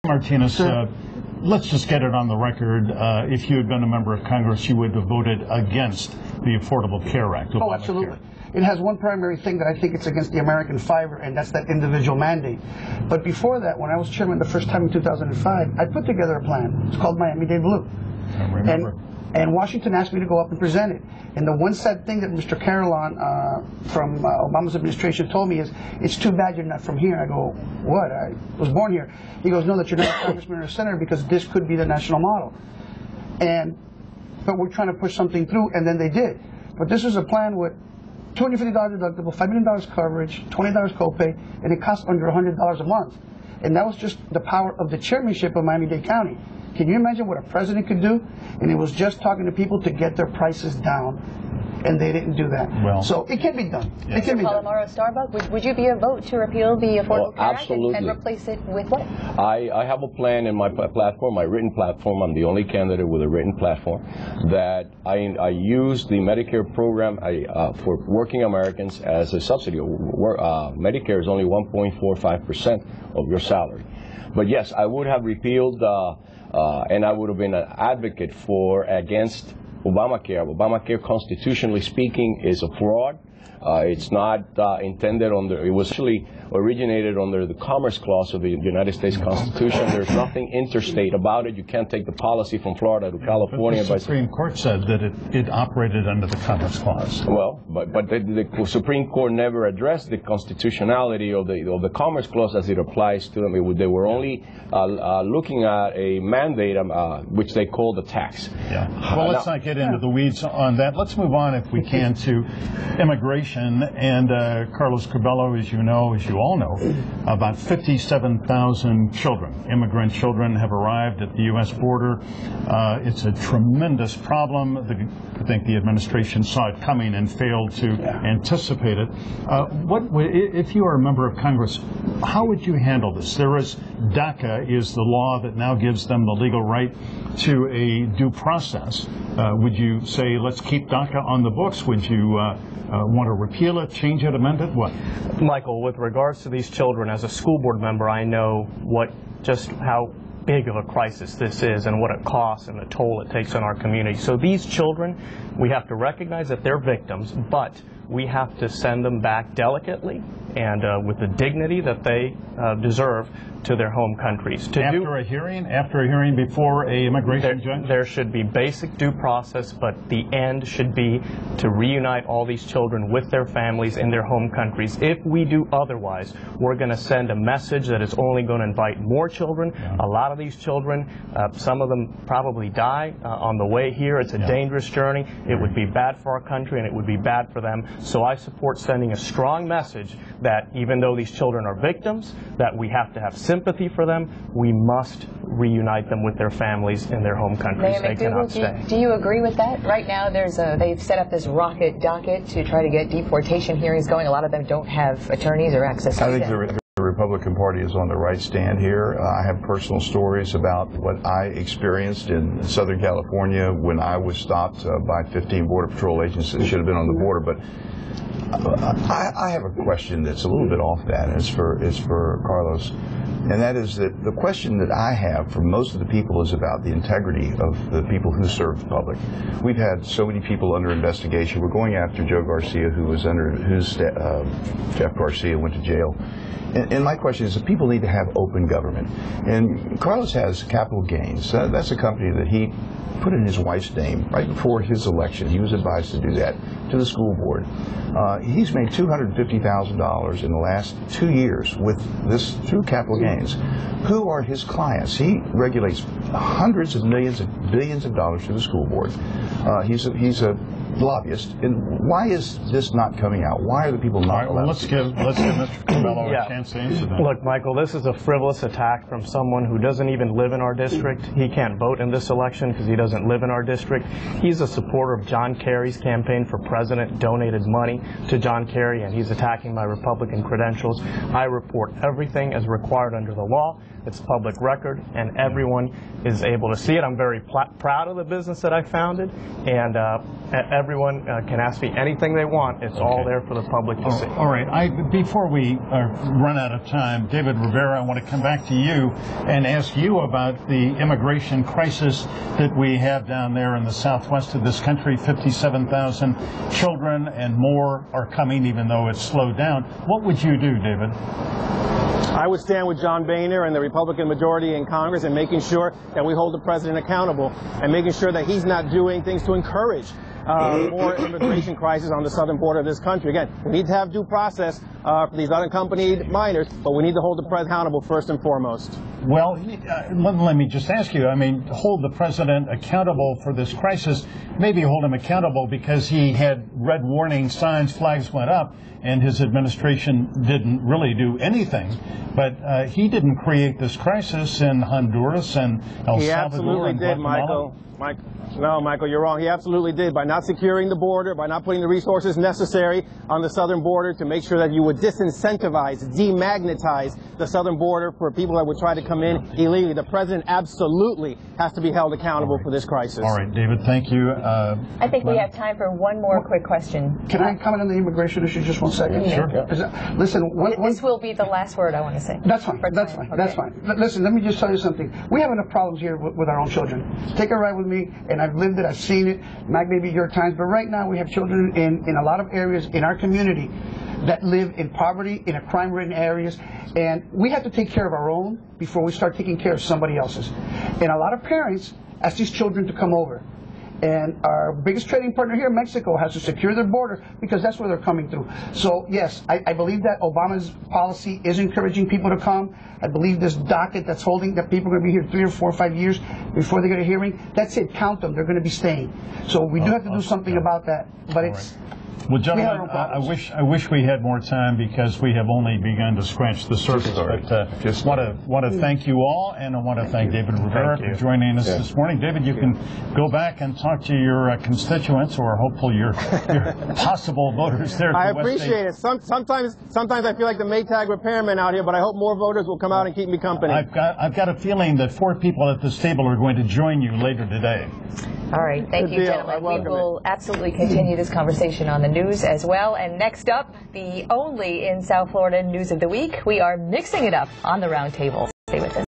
Martinez, let's just get it on the record. If you had been a member of Congress, you would have voted against the Affordable Care Act. Oh, absolutely. It has one primary thing that I think it's against the American fiber, and that's that individual mandate. But before that, when I was chairman the first time in 2005, I put together a plan. It's called Miami-Dade Blue. I remember. And Washington asked me to go up and present it. And the one sad thing that Mr. Carolon from Obama's administration told me is, it's too bad you're not from here. I go, what? I was born here. He goes, no, that you're not a congressman or a senator, because this could be the national model. But we're trying to push something through, and then they did. But this was a plan with $250 deductible, $5 million coverage, $20 copay, and it cost under $100 a month. And that was just the power of the chairmanship of Miami-Dade County. Can you imagine what a president could do? And it was just talking to people to get their prices down, and they didn't do that. Well, so it can be done. Yeah. It can be done. Palomaro Starbuck, would you be a vote to repeal the Affordable Care Act and replace it with what? I have a plan in my platform, my written platform. I'm the only candidate with a written platform that I use the Medicare program for working Americans as a subsidy. Medicare is only 1.45% of your salary. But yes, I would have repealed and I would have been an advocate against Obamacare. Obamacare, constitutionally speaking, is a fraud. It's not intended under, it was actually originated under the Commerce Clause of the United States Constitution. There's nothing interstate about it. You can't take the policy from Florida to California. But the Supreme Court said that it operated under the Commerce Clause. Well, but the Supreme Court never addressed the constitutionality of the Commerce Clause as it applies to them. They were only looking at a mandate, which they called a tax. Yeah. Well, let's not get into the weeds on that. Let's move on, if we can, to immigration. And Carlos Curbelo, as you all know, about 57,000 children, immigrant children, have arrived at the U.S. border. It's a tremendous problem. I think the administration saw it coming and failed to anticipate it. If you are a member of Congress, how would you handle this? DACA is the law that now gives them the legal right to a due process. Would you say, let's keep DACA on the books? Would you want to repeal it, change it, amend it? What? Michael, with regards to these children, as a school board member, I know just how big of a crisis this is and what it costs and the toll it takes on our community. So these children, we have to recognize that they're victims, but we have to send them back delicately and with the dignity that they deserve to their home countries. After a hearing before a immigration judge? There should be basic due process, but the end should be to reunite all these children with their families in their home countries. If we do otherwise, we're going to send a message that is only going to invite more children. A lot of these children, some of them probably die on the way here. It's a dangerous journey. It would be bad for our country, and it would be bad for them. So I support sending a strong message that even though these children are victims, that we have to have sympathy for them. We must reunite them with their families in their home countries. They cannot stay. Do you agree with that? Right now, they've set up this rocket docket to try to get deportation hearings going. A lot of them don't have attorneys or access to I think the Republican Party is on the right stand here. I have personal stories about what I experienced in Southern California when I was stopped by 15 Border Patrol agents that should have been on the border. But I have a question that's a little bit off that, and it's for Carlos. And that is that the question that I have for most of the people is about the integrity of the people who serve the public. We've had so many people under investigation. We're going after Joe Garcia, Jeff Garcia went to jail. And my question is that people need to have open government. And Carlos has Capital Gains. That's a company that he put in his wife's name right before his election. He was advised to do that to the school board. He's made $250,000 in the last 2 years with this through Capital Gains. Who are his clients? He regulates hundreds of millions and billions of dollars to the school board. He's a lobbyist. And why is this not coming out? Why are the people not allowed? Let's give Mr. Curbelo a chance to answer that. Look, Michael, this is a frivolous attack from someone who doesn't even live in our district. He can't vote in this election because he doesn't live in our district. He's a supporter of John Kerry's campaign for president, donated money to John Kerry, and he's attacking my Republican credentials. I report everything as required under the law. It's public record, and everyone is able to see it. I'm very proud of the business that I founded, and everyone can ask me anything they want. It's all there for the public to see. All right. Before we run out of time, David Rivera, I want to come back to you and ask you about the immigration crisis that we have down there in the southwest of this country. 57,000 children and more are coming, even though it's slowed down. What would you do, David? I would stand with John Boehner and the Republican majority in Congress and making sure that we hold the president accountable and making sure that he's not doing things to encourage more immigration crisis on the southern border of this country. Again, we need to have due process for these unaccompanied minors, but we need to hold the president accountable first and foremost. Well, let me just ask you, I mean, hold the president accountable for this crisis, maybe hold him accountable because he had red warning signs, flags went up, and his administration didn't really do anything. But he didn't create this crisis in Honduras and El Salvador. He absolutely did, Michael. No, Michael, you're wrong. He absolutely did. By not securing the border, by not putting the resources necessary on the southern border to make sure that you would disincentivize, demagnetize the southern border for people that would try to come in illegally. The president absolutely has to be held accountable for this crisis. All right, David, thank you. I think we have time for one more quick question. Can I comment on the immigration issue just 1 second? Sure. Listen, this will be the last word I want to say. That's fine. That's fine. Okay. That's fine. Listen, let me just tell you something. We have enough problems here with our own children. Take a ride with me, and I've lived it. I've seen it. Mac, maybe your times, but right now we have children in a lot of areas in our community that live in poverty, in a crime-ridden areas, and we have to take care of our own before we start taking care of somebody else's. And a lot of parents ask these children to come over. And our biggest trading partner here, Mexico, has to secure their border because that's where they're coming through. So, yes, I believe that Obama's policy is encouraging people to come. I believe this docket that's holding that people are going to be here 3 or 4 or 5 years before they get a hearing, that's it. Count them. They're going to be staying. So we do have to do something about that. But it's... Well, gentlemen, I wish we had more time because we have only begun to scratch the surface. But just want to thank you all, and I want to thank David Rivera for joining us this morning. David, you can go back and talk to your constituents, or hopefully your possible voters there. I appreciate it. Sometimes I feel like the Maytag repairman out here, but I hope more voters will come out and keep me company. I've got a feeling that 4 people at this table are going to join you later today. All right. Thank you, gentlemen. We will absolutely continue this conversation on the news as well. And next up, the only in South Florida news of the week, we are mixing it up on the roundtable. Stay with us.